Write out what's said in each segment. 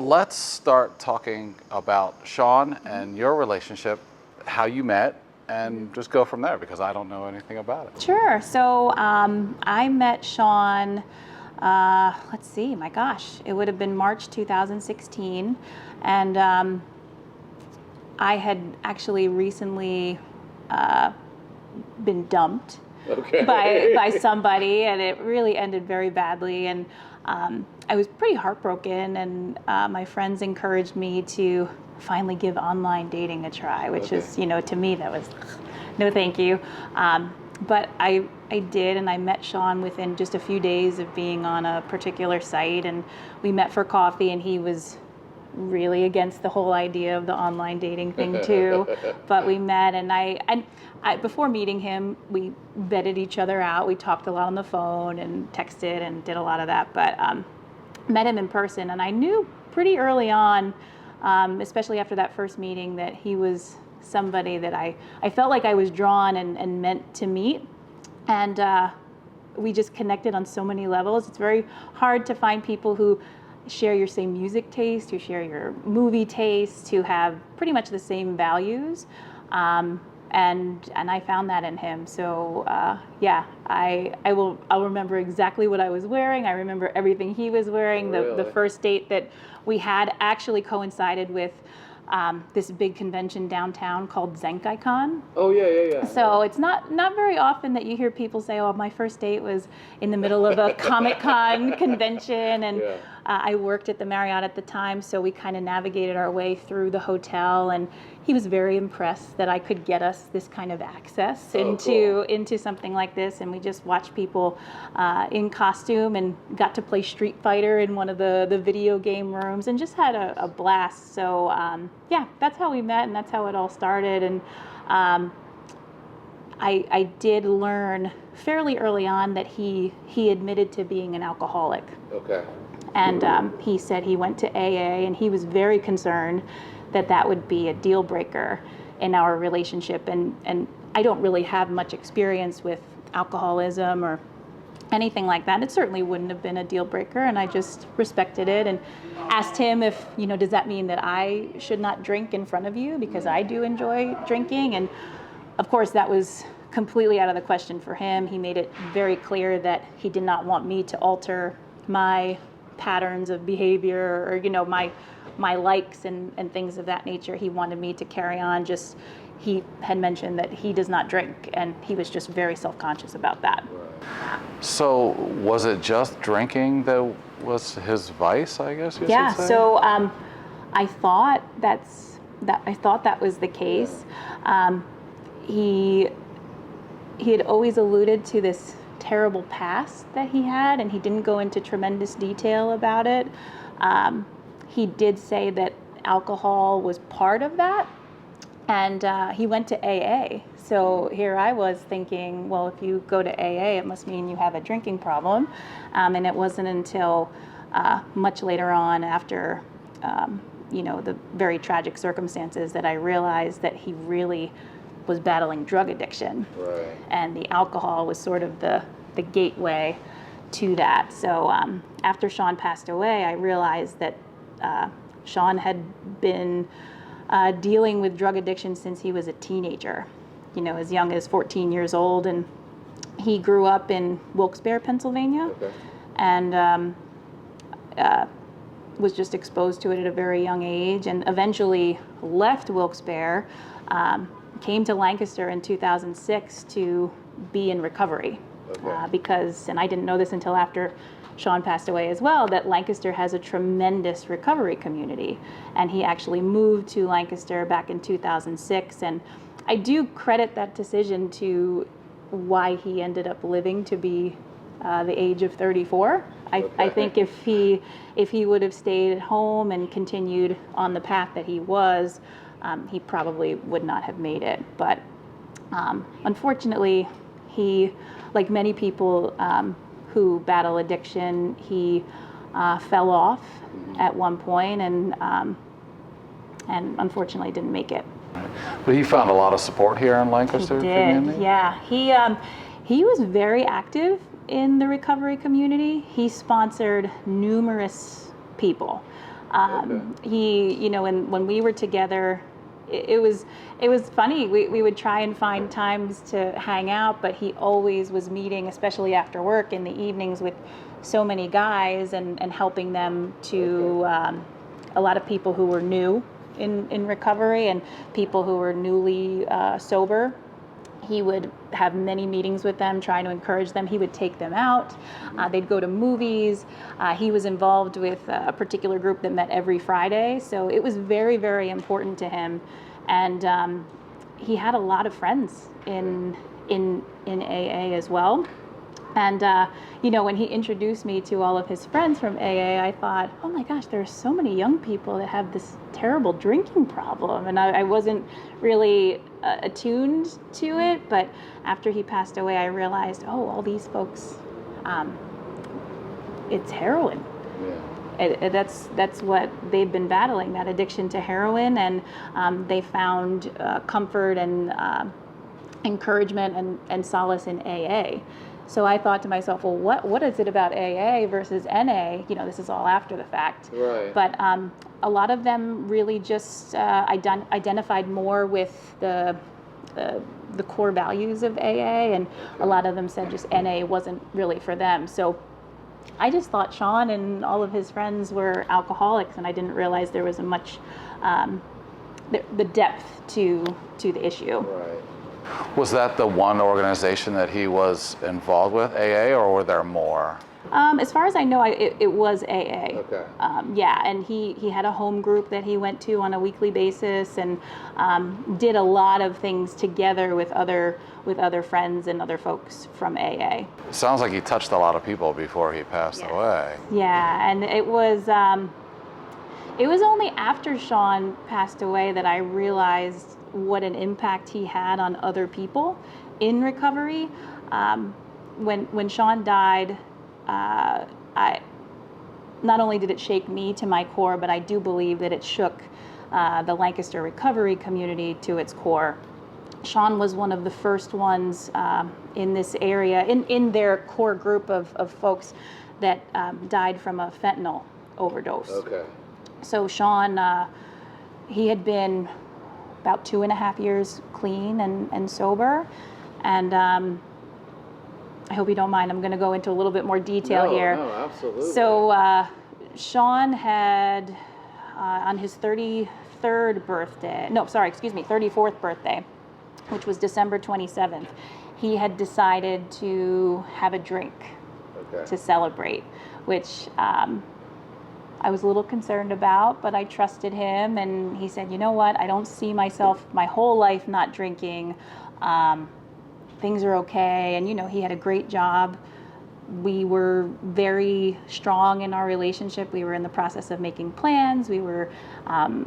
let's start talking about Shaun and your relationship, how you met, and just go from there because I don't know anything about it. Sure. So I met Shaun, let's see, my gosh, it would have been March 2016. And I had actually recently been dumped by somebody, and it really ended very badly. And I was pretty heartbroken, and my friends encouraged me to finally give online dating a try, which is, you know, to me that was no thank you. But I did, and I met Shaun within just a few days of being on a particular site, and we met for coffee, and he was really against the whole idea of the online dating thing too. But we met, and I before meeting him, we vetted each other out. We talked a lot on the phone and texted and did a lot of that, but met him in person, and I knew pretty early on, especially after that first meeting, that he was somebody that I felt like I was drawn and meant to meet. And we just connected on so many levels. It's very hard to find people who share your same music taste, who share your movie taste, who have pretty much the same values. And I found that in him. So yeah, I'll remember exactly what I was wearing. I remember everything he was wearing. Really? The first date that we had actually coincided with this big convention downtown called ZenkaiCon. Oh yeah. So it's not very often that you hear people say, "Oh, my first date was in the middle of a Comic-Con convention," and I worked at the Marriott at the time, so we kind of navigated our way through the hotel, and he was very impressed that I could get us this kind of access into something like this, and we just watched people in costume and got to play Street Fighter in one of the video game rooms and just had a blast. So yeah, that's how we met, and that's how it all started. And I did learn fairly early on that he admitted to being an alcoholic. Okay. And he said he went to AA, and he was very concerned that that would be a deal breaker in our relationship. And I don't really have much experience with alcoholism or anything like that. It certainly wouldn't have been a deal breaker, and I just respected it and asked him if, you know, does that mean that I should not drink in front of you because I do enjoy drinking? And of course that was completely out of the question for him. He made it very clear that he did not want me to alter my patterns of behavior or, you know, my likes and things of that nature. He wanted me to carry on. Just, he had mentioned that he does not drink, and he was just very self-conscious about that. Right. So was it just drinking that was his vice, I guess you should say? So I thought that was the case. He had always alluded to this terrible past that he had, and he didn't go into tremendous detail about it. He did say that alcohol was part of that, and he went to AA. So here I was thinking, well, if you go to AA, it must mean you have a drinking problem. And it wasn't until much later on, after you know, the very tragic circumstances, that I realized that he really was battling drug addiction. Right. And the alcohol was sort of the gateway to that. So after Shaun passed away, I realized that Shaun had been dealing with drug addiction since he was a teenager, you know, as young as 14 years old. And he grew up in Wilkes-Barre, Pennsylvania, and was just exposed to it at a very young age, and eventually left Wilkes-Barre, came to Lancaster in 2006 to be in recovery. Because, and I didn't know this until after Shaun passed away as well, that Lancaster has a tremendous recovery community. And he actually moved to Lancaster back in 2006. And I do credit that decision to why he ended up living to be the age of 34. I think if he would have stayed at home and continued on the path that he was, he probably would not have made it. But unfortunately, he, like many people who battle addiction, he fell off at one point and unfortunately didn't make it. But he found a lot of support here in Lancaster community? Yeah. He was very active in the recovery community. He sponsored numerous people. He, you know, when we were together, it was funny. We would try and find times to hang out, but he always was meeting, especially after work in the evenings, with so many guys and helping them to a lot of people who were new in recovery and people who were newly sober. He would have many meetings with them, trying to encourage them. He would take them out. They'd go to movies. He was involved with a particular group that met every Friday. So it was very, very important to him. And he had a lot of friends in AA as well. And, you know, when he introduced me to all of his friends from AA, I thought, oh my gosh, there are so many young people that have this terrible drinking problem. And I wasn't really attuned to it. But after he passed away, I realized, oh, all these folks, it's heroin. Yeah. That's what they've been battling, that addiction to heroin. And they found comfort and encouragement and solace in AA. So I thought to myself, well, what is it about AA versus NA? You know, this is all after the fact. Right. But a lot of them really just identified more with the core values of AA, and a lot of them said just NA wasn't really for them. So I just thought Shaun and all of his friends were alcoholics, and I didn't realize there was a much the depth to the issue. Right. Was that the one organization that he was involved with, AA, or were there more? As far as I know, it was AA. Okay. Yeah, and he had a home group that he went to on a weekly basis, and did a lot of things together with other friends and other folks from AA. Sounds like he touched a lot of people before he passed away. Yeah, and it was only after Shaun passed away that I realized what an impact he had on other people in recovery. When Shaun died, I not only did it shake me to my core, but I do believe that it shook the Lancaster recovery community to its core. Shaun was one of the first ones in this area, in their core group of folks that died from a fentanyl overdose. Okay. So Shaun, he had been about 2.5 years clean and sober, and I hope you don't mind, I'm going to go into a little bit more detail here. No, absolutely. So Shaun had on his 34th birthday, which was December 27th, he had decided to have a drink to celebrate, which I was a little concerned about, but I trusted him, and he said, you know what, I don't see myself my whole life not drinking. Things are okay. And, you know, he had a great job. We were very strong in our relationship. We were in the process of making plans. We were...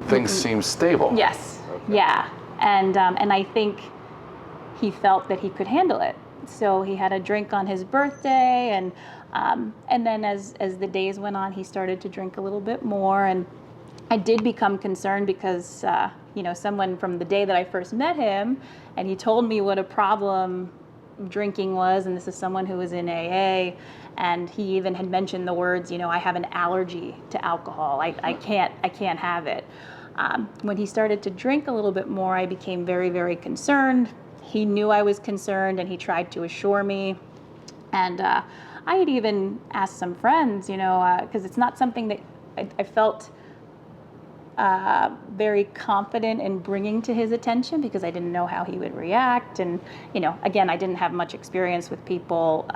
Things seemed stable. Yes. Okay. Yeah. And I think he felt that he could handle it. So he had a drink on his birthday, and then as the days went on, he started to drink a little bit more. And I did become concerned because, you know, someone from the day that I first met him, and he told me what a problem drinking was, and this is someone who was in AA, and he even had mentioned the words, you know, I have an allergy to alcohol. I can't have it. When he started to drink a little bit more, I became very, very concerned. He knew I was concerned, and he tried to assure me. And I had even asked some friends, you know, because it's not something that I felt very confident in bringing to his attention, because I didn't know how he would react. And, you know, again, I didn't have much experience with people.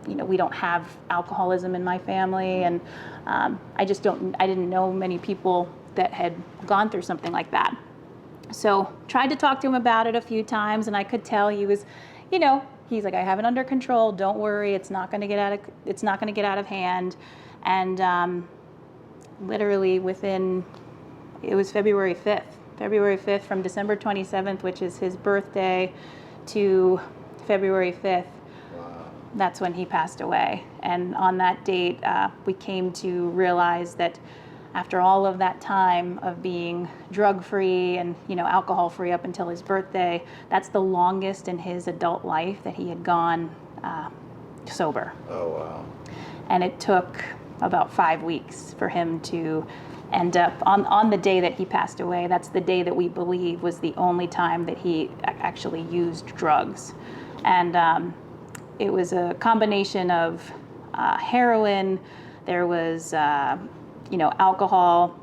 You know, we don't have alcoholism in my family, and I didn't know many people that had gone through something like that. So tried to talk to him about it a few times, and I could tell he was, you know, he's like, I have it under control. Don't worry, it's not going to get out of hand. And literally it was February 5th, from December 27th, which is his birthday, to February 5th. Wow. That's when he passed away. And on that date, we came to realize that after all of that time of being drug-free and, you know, alcohol-free up until his birthday, that's the longest in his adult life that he had gone sober. Oh, wow. And it took about 5 weeks for him to end up on the day that he passed away. That's the day that we believe was the only time that he actually used drugs. And it was a combination of heroin, there was alcohol,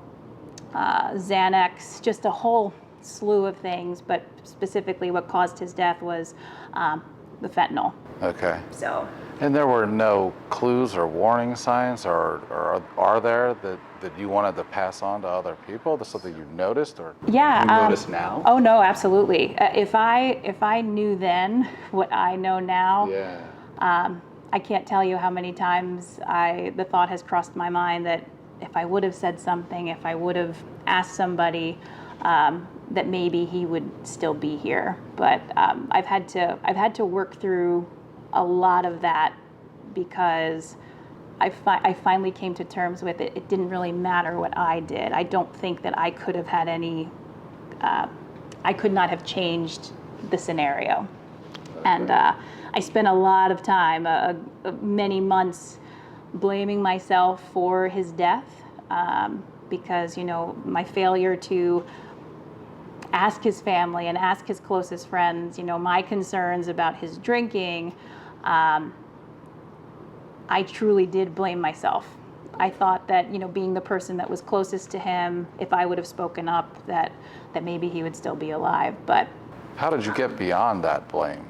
Xanax, just a whole slew of things, but specifically what caused his death was the fentanyl. Okay. So. And there were no clues or warning signs, or are there that you wanted to pass on to other people? That's something you noticed, or yeah, you notice now? Oh no, absolutely. If I knew then what I know now, I can't tell you how many times the thought has crossed my mind that if I would have said something, if I would have asked somebody, that maybe he would still be here. But I've had to work through a lot of that because I finally came to terms with it. It didn't really matter what I did. I don't think that I could have had any. I could not have changed the scenario. Okay. And I spent a lot of time, many months, blaming myself for his death because my failure to ask his family and ask his closest friends, my concerns about his drinking. I truly did blame myself. I thought that, being the person that was closest to him, if I would have spoken up, that maybe he would still be alive. But how did you get beyond that blame?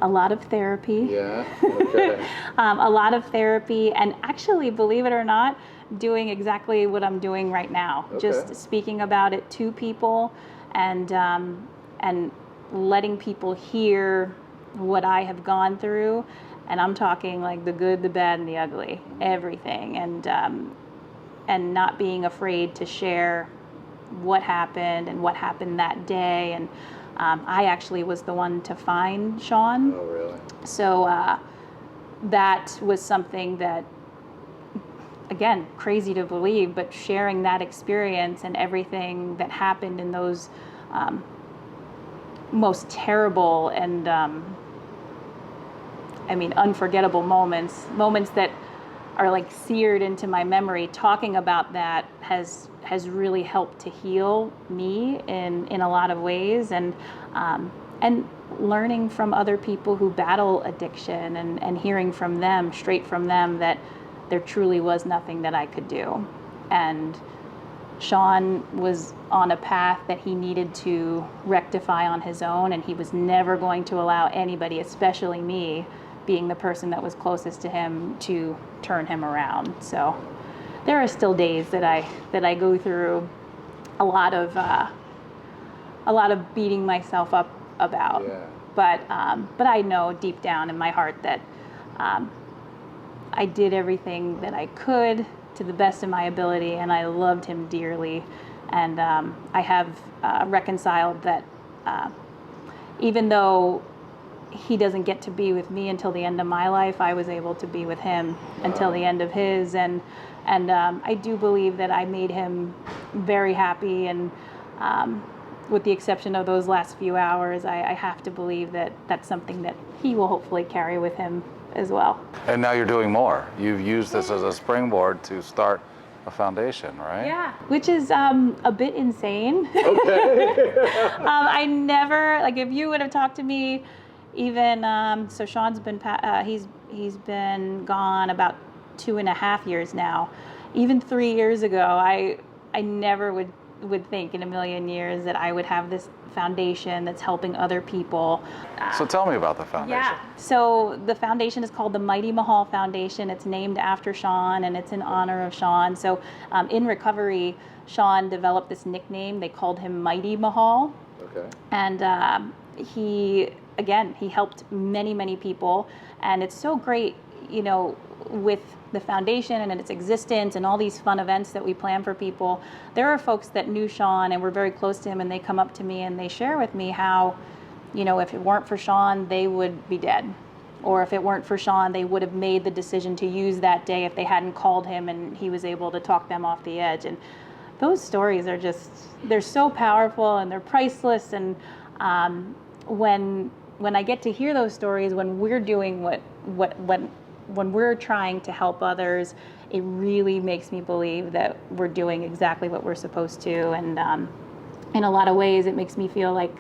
A lot of therapy. Yeah. Okay. A lot of therapy, and actually, believe it or not, doing exactly what I'm doing right now. Okay. Just speaking about it to people, and letting people hear what I have gone through. And I'm talking like the good, the bad, and the ugly, everything, and not being afraid to share what happened and what happened that day. And I actually was the one to find Shaun. Oh, really? So that was something that, again, crazy to believe, but sharing that experience and everything that happened in those most terrible and unforgettable moments that are like seared into my memory. Talking about that has really helped to heal me in a lot of ways, and learning from other people who battle addiction and hearing from them, straight from them, that there truly was nothing that I could do. And Shaun was on a path that he needed to rectify on his own, and he was never going to allow anybody, especially me, being the person that was closest to him, to turn him around. So there are still days that I go through a lot of beating myself up about. Yeah. But I know deep down in my heart that I did everything that I could to the best of my ability, and I loved him dearly. And I have reconciled that even though he doesn't get to be with me until the end of my life, I was able to be with him until the end of his. And I do believe that I made him very happy. And with the exception of those last few hours, I have to believe that that's something that he will hopefully carry with him as well. And now you're doing more. You've used this as a springboard to start a foundation, right? Yeah, which is a bit insane. Okay. I never, if you would have talked to me, even so Shaun's been he's been gone about 2.5 years now. Even 3 years ago, I never would think in a million years that I would have this foundation that's helping other people. So tell me about the foundation. Yeah. So the foundation is called the Mighty Mehal Foundation. It's named after Shaun, and it's in honor of Shaun. So in recovery, Shaun developed this nickname. They called him Mighty Mehal. Okay. And he helped many, many people. And it's so great, with the foundation and its existence and all these fun events that we plan for people. There are folks that knew Shaun and were very close to him, and they come up to me and they share with me how, if it weren't for Shaun, they would be dead. Or if it weren't for Shaun, they would have made the decision to use that day if they hadn't called him and he was able to talk them off the edge. And those stories are they're so powerful and they're priceless. And when I get to hear those stories, when we're doing what when we're trying to help others, it really makes me believe that we're doing exactly what we're supposed to. And in a lot of ways, it makes me feel like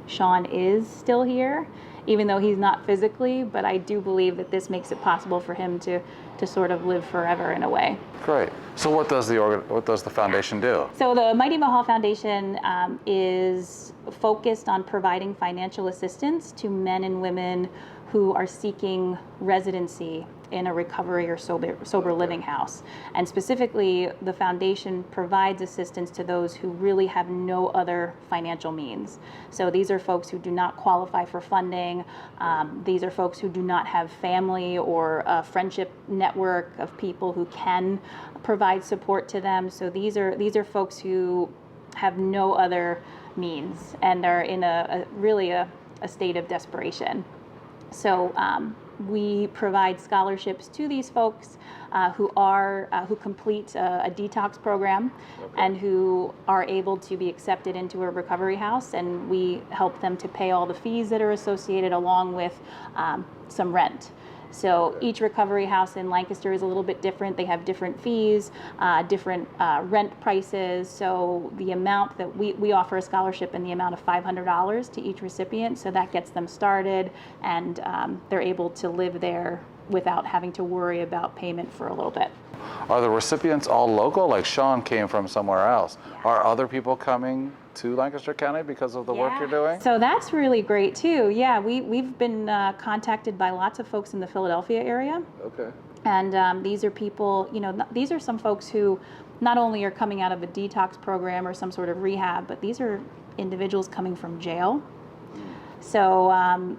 Shaun is still here, even though he's not physically, but I do believe that this makes it possible for him to sort of live forever in a way. Great. So what does the foundation do? So the Mighty Mehal Foundation is focused on providing financial assistance to men and women who are seeking residency in a recovery or sober living house. And specifically, the foundation provides assistance to those who really have no other financial means. So these are folks who do not qualify for funding. These are folks who do not have family or a friendship network of people who can provide support to them. So these are folks who have no other means and are in a state of desperation. So we provide scholarships to these folks who complete a detox program and who are able to be accepted into a recovery house, and we help them to pay all the fees that are associated along with some rent. So each recovery house in Lancaster is a little bit different. They have different fees, different rent prices. So the amount that we offer a scholarship in the amount of $500 to each recipient. So that gets them started, and they're able to live there without having to worry about payment for a little bit. Are the recipients all local? Like Shaun came from somewhere else. Are other people coming to Lancaster County because of the work you're doing? So that's really great too. Yeah, we've been contacted by lots of folks in the Philadelphia area. Okay. And these are people, these are some folks who not only are coming out of a detox program or some sort of rehab, but these are individuals coming from jail. So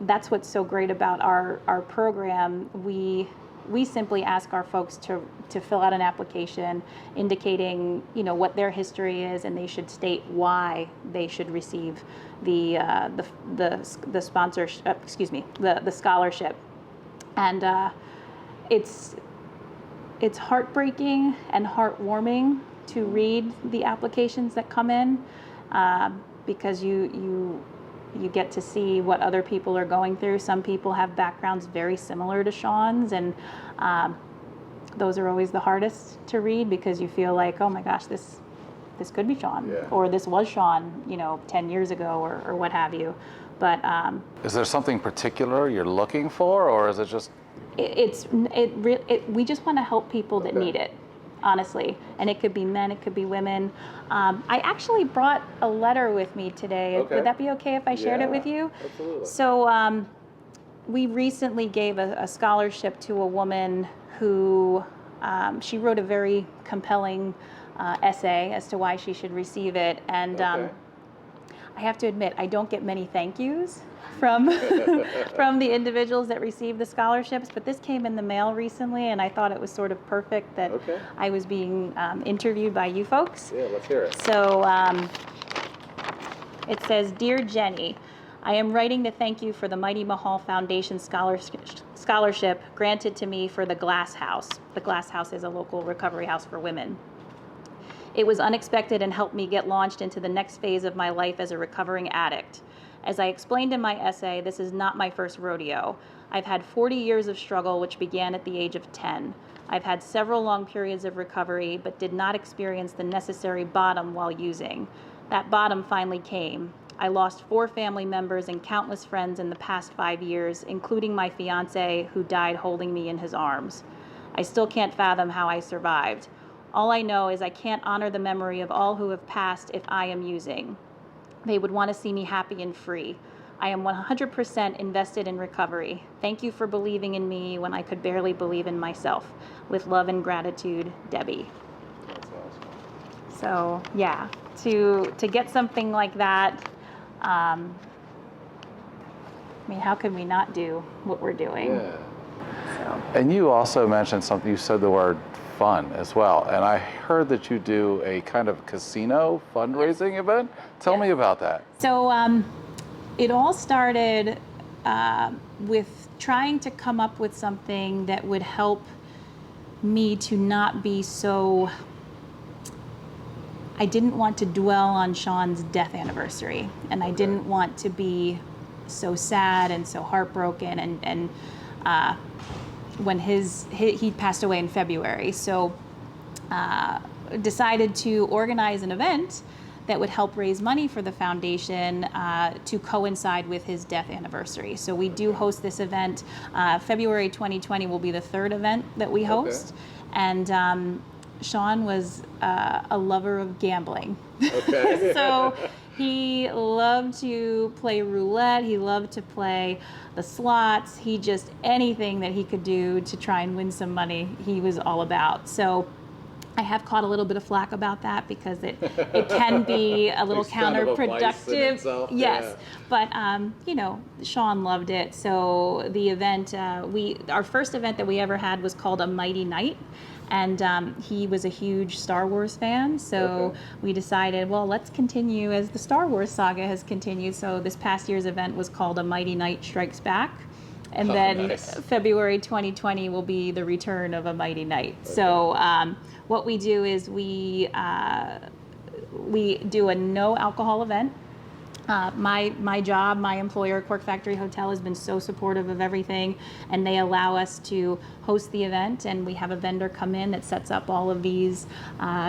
that's what's so great about our program. We simply ask our folks to fill out an application indicating, what their history is, and they should state why they should receive the sponsorship, the scholarship. And it's heartbreaking and heartwarming to read the applications that come in, because you get to see what other people are going through. Some people have backgrounds very similar to Shaun's, and those are always the hardest to read because you feel like, oh my gosh, this could be Shaun, or this was Shaun, 10 years ago, or what have you. But is there something particular you're looking for, or is it just? We just want to help people that need it, honestly. And it could be men, it could be women. I actually brought a letter with me today. Okay. Would that be okay if I shared it with you? Absolutely. So we recently gave a scholarship to a woman who, she wrote a very compelling essay as to why she should receive it. And I have to admit, I don't get many thank yous from from the individuals that receive the scholarships, but this came in the mail recently, and I thought it was sort of perfect that I was being interviewed by you folks. Yeah, let's hear it. So it says, "Dear Jenny, I am writing to thank you for the Mighty Mehal Foundation scholarship granted to me for the Glass House." The Glass House is a local recovery house for women. "It was unexpected and helped me get launched into the next phase of my life as a recovering addict. As I explained in my essay, this is not my first rodeo. I've had 40 years of struggle, which began at the age of 10. I've had several long periods of recovery, but did not experience the necessary bottom while using. That bottom finally came. I lost 4 family members and countless friends in the past 5 years, including my fiance, who died holding me in his arms. I still can't fathom how I survived. All I know is I can't honor the memory of all who have passed if I am using. They would want to see me happy and free. I am 100% invested in recovery. Thank you for believing in me when I could barely believe in myself. With love and gratitude, Debbie." That's awesome. So yeah, to get something like that, I mean, how could we not do what we're doing? Yeah. So. And you also mentioned something, you said the word fun as well. And I heard that you do a kind of casino fundraising event. Tell me about that. So it all started with trying to come up with something that would help me to not be so, I didn't want to dwell on Shaun's death anniversary, and I didn't want to be so sad and so heartbroken and when he passed away in February. So decided to organize an event that would help raise money for the foundation to coincide with his death anniversary. So we do host this event. February 2020 will be the third event that we host. And Shaun was a lover of gambling. Okay. So he loved to play roulette. He loved to play the slots. He just, anything that he could do to try and win some money, he was all about. So I have caught a little bit of flack about that because it can be a little It's kind of a vice in counterproductive. itself, Yes, yeah. but you know, Shaun loved it. So the event, our first event that we ever had was called a Mighty Night. And he was a huge Star Wars fan, so we decided, well, let's continue as the Star Wars saga has continued. So this past year's event was called A Mighty Night Strikes Back. And then nice. February 2020 will be the return of A Mighty Night. So what we do is we do a no alcohol event. My job, my employer, Cork Factory Hotel, has been so supportive of everything, and they allow us to host the event, and we have a vendor come in that sets up all of these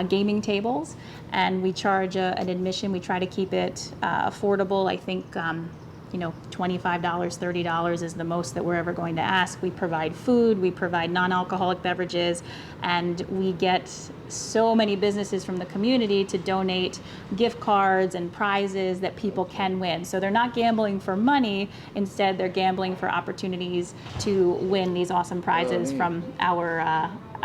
gaming tables, and we charge an admission. We try to keep it affordable. I think $25, $30 is the most that we're ever going to ask. We provide food, we provide non-alcoholic beverages, and we get so many businesses from the community to donate gift cards and prizes that people can win. So they're not gambling for money, instead they're gambling for opportunities to win these awesome prizes from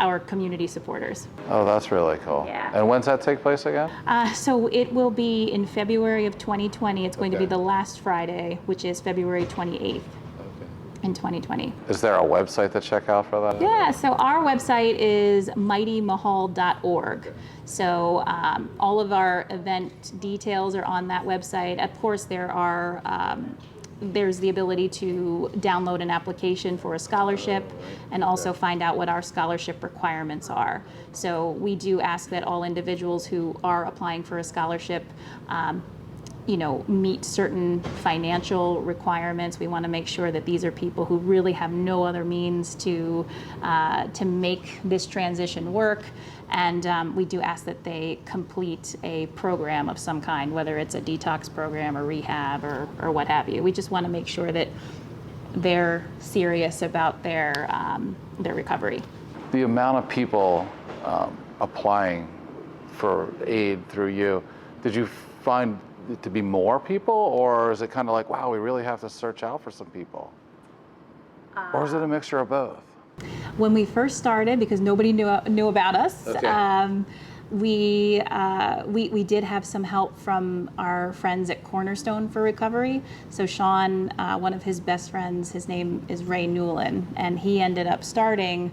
our community supporters. Oh, that's really cool. Yeah. And when's that take place again? So it will be in February of 2020. It's going to be the last Friday, which is February 28th in 2020. Is there a website to check out for that? Yeah, so our website is mightymehal.org. So all of our event details are on that website. Of course, there's the ability to download an application for a scholarship and also find out what our scholarship requirements are. So we do ask that all individuals who are applying for a scholarship meet certain financial requirements. We want to make sure that these are people who really have no other means to make this transition work. And we do ask that they complete a program of some kind, whether it's a detox program or rehab or what have you. We just want to make sure that they're serious about their recovery. The amount of people applying for aid through you, did you find it to be more people, or is it kind of like, wow, we really have to search out for some people? Or is it a mixture of both? When we first started, because nobody knew about us, we did have some help from our friends at Cornerstone for Recovery. So Shaun, one of his best friends, his name is Ray Newlin, and he ended up starting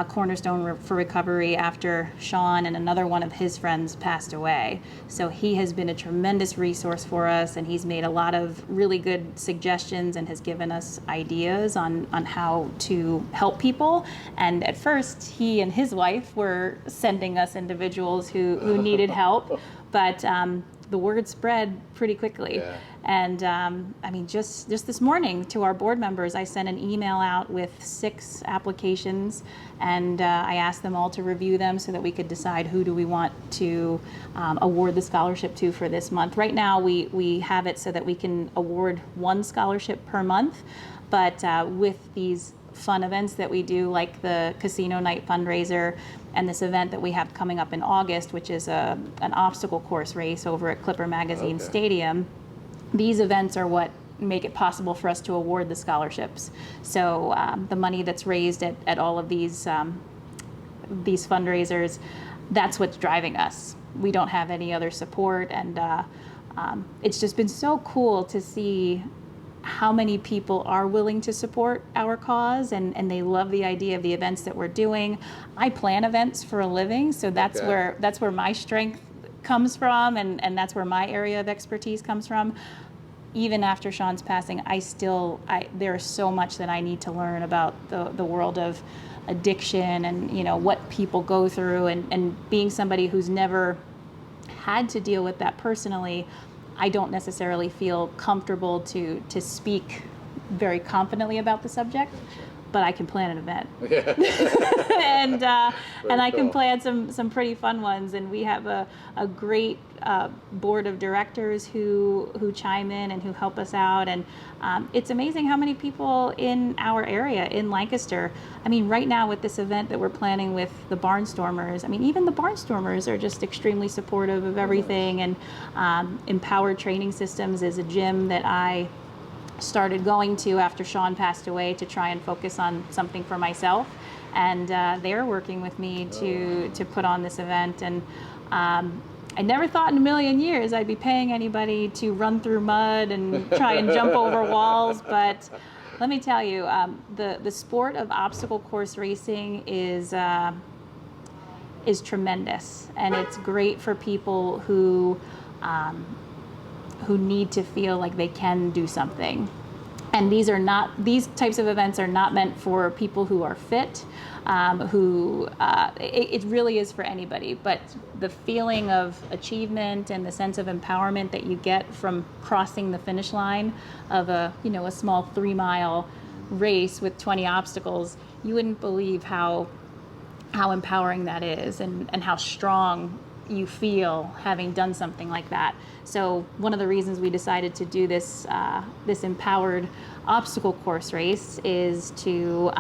Cornerstone for Recovery after Shaun and another one of his friends passed away. So he has been a tremendous resource for us, and he's made a lot of really good suggestions and has given us ideas on how to help people. And at first, he and his wife were sending us individuals who needed help, but the word spread pretty quickly. Yeah. And just this morning to our board members, I sent an email out with 6 applications, and I asked them all to review them so that we could decide who do we want to award the scholarship to for this month. Right now, we have it so that we can award 1 scholarship per month, but with these fun events that we do, like the Casino Night fundraiser and this event that we have coming up in August, which is an obstacle course race over at Clipper Magazine Stadium. These events are what make it possible for us to award the scholarships. So the money that's raised at all of these fundraisers, that's what's driving us. We don't have any other support, and it's just been so cool to see how many people are willing to support our cause, and they love the idea of the events that we're doing. I plan events for a living, so that's where my strength comes from, and that's where my area of expertise comes from. Even after Shaun's passing, there is so much that I need to learn about the world of addiction and what people go through, and being somebody who's never had to deal with that personally, I don't necessarily feel comfortable to speak very confidently about the subject. but I can plan an event. Yeah. and I can cool. plan some pretty fun ones. And we have a great board of directors who chime in and who help us out. And it's amazing how many people in our area, in Lancaster, I mean, right now with this event that we're planning with the Barnstormers, I mean, even the Barnstormers are just extremely supportive of everything. And Empowered Training Systems is a gym that I started going to after Shaun passed away to try and focus on something for myself. And they're working with me to put on this event. And I never thought in a million years I'd be paying anybody to run through mud and try and jump over walls. But let me tell you, the sport of obstacle course racing is tremendous. And it's great for people who need to feel like they can do something. And these types of events are not meant for people who are fit, it really is for anybody. But the feeling of achievement and the sense of empowerment that you get from crossing the finish line of a small 3-mile race with 20 obstacles, you wouldn't believe how empowering that is, and how strong you feel having done something like that. So one of the reasons we decided to do this empowered obstacle course race is to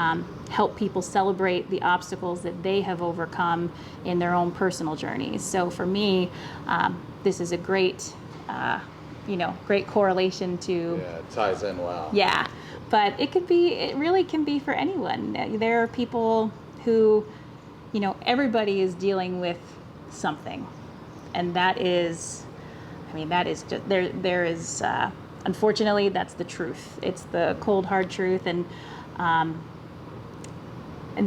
help people celebrate the obstacles that they have overcome in their own personal journeys. So for me, this is a great correlation to. Yeah, it ties in well. Yeah, but it really can be for anyone. There are people who, everybody is dealing with something, and that is just there is unfortunately that's the truth. It's the cold hard truth. And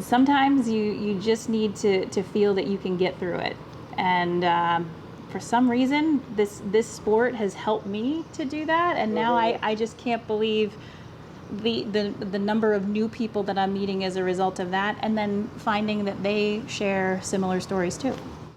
sometimes you just need to feel that you can get through it. And for some reason this sport has helped me to do that, and now I just can't believe the number of new people that I'm meeting as a result of that, and then finding that they share similar stories too.